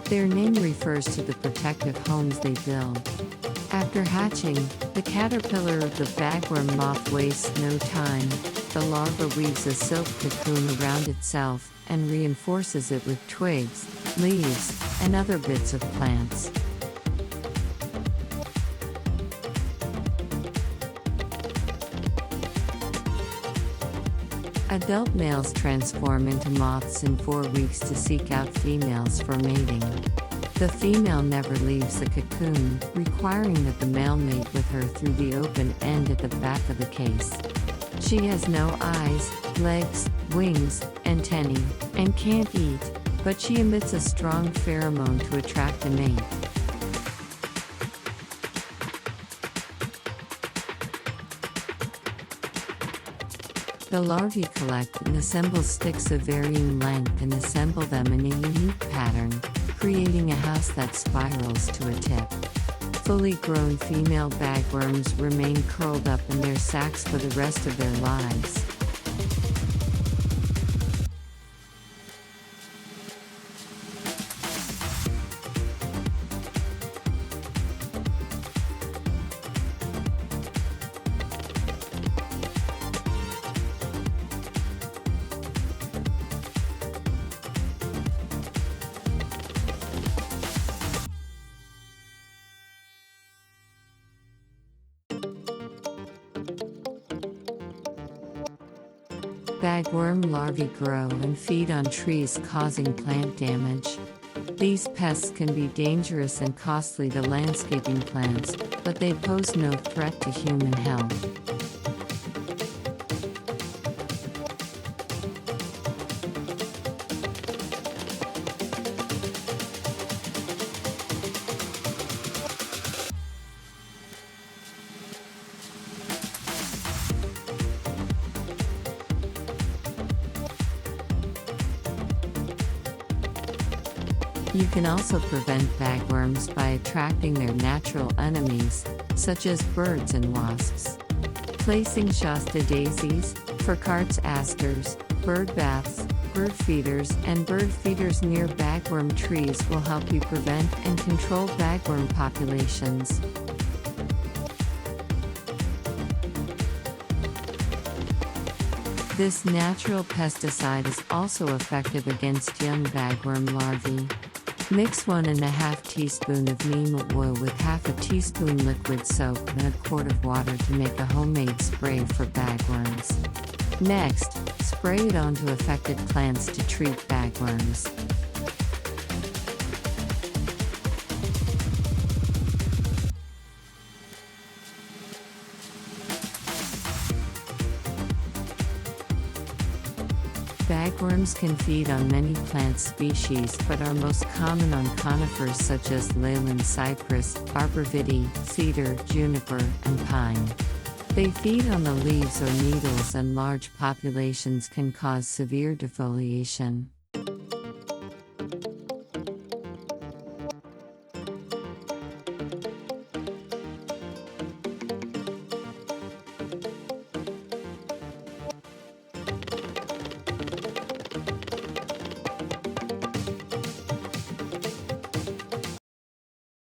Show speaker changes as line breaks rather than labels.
Their name refers to the protective homes they build. After hatching, the caterpillar of the bagworm moth wastes no time. The larva weaves a silk cocoon around itself and reinforces it with twigs, leaves, and other bits of plants. Adult males transform into moths in 4 weeks to seek out females for mating. The female never leaves the cocoon, requiring that the male mate with her through the open end at the back of the case. She has no eyes, legs, wings, antennae, and can't eat, but she emits a strong pheromone to attract a mate. The larvae collect and assemble sticks of varying length and assemble them in a unique pattern, creating a house that spirals to a tip. Fully grown female bagworms remain curled up in their sacs for the rest of their lives. Bagworm larvae grow and feed on trees, causing plant damage. These pests can be dangerous and costly to landscaping plants, but they pose no threat to human health. You can also prevent bagworms by attracting their natural enemies, such as birds and wasps. Placing Shasta daisies, furcarts asters, bird baths, bird feeders, and bird feeders near bagworm trees will help you prevent and control bagworm populations. This natural pesticide is also effective against young bagworm larvae. Mix 1½ teaspoon of neem oil with ½ teaspoon liquid soap and a quart of water to make a homemade spray for bagworms. Next, spray it onto affected plants to treat bagworms. Bagworms can feed on many plant species but are most common on conifers such as leyland cypress, arborvitae, cedar, juniper, and pine. They feed on the leaves or needles, and large populations can cause severe defoliation.